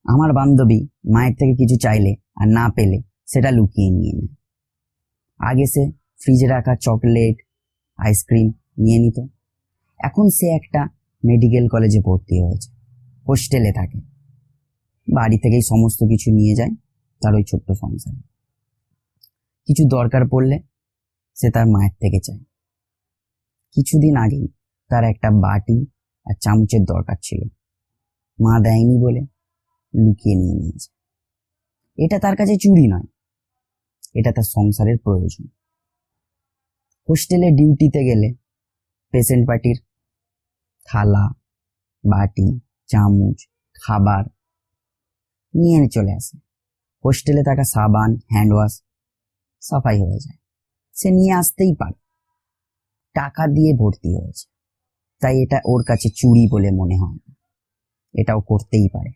আমার বান্ধবী মায়ের থেকে কিছু চাইলে আর না পেলে সেটা লুকিয়ে নিয়ে নেয়। আগে সে ফ্রিজে রাখা চকলেট আইসক্রিম নিয়ে নিত, এখন সে একটা মেডিকেল কলেজে ভর্তি হয়েছে, হোস্টেলে থাকে, বাড়ি থেকেই সমস্ত কিছু নিয়ে যায় তার ওই ছোট্ট সংসারে। কিছু দরকার পড়লে সে তার মায়ের থেকে চায়। কিছুদিন আগেই তার একটা বাটি আর চামচের দরকার ছিল, মা দেয়নি বলে লুকিয়ে নিয়ে নিয়েছে। এটা তার কাছে চুরি নয়, এটা তার সংসারের প্রয়োজন। হোস্টেলে ডিউটিতে গেলে পেশেন্ট পার্টির থালা বাটি চামচ খাবার নিয়ে চলে আসে। হোস্টেলে থাকা সাবান হ্যান্ড ওয়াশ সাফাই হয়ে যায়, সে নিয়ে আসতেই পারে, টাকা দিয়ে ভর্তি হয়েছে, তাই এটা ওর কাছে চুরি বলে মনে হয় না, এটাও করতেই পারে।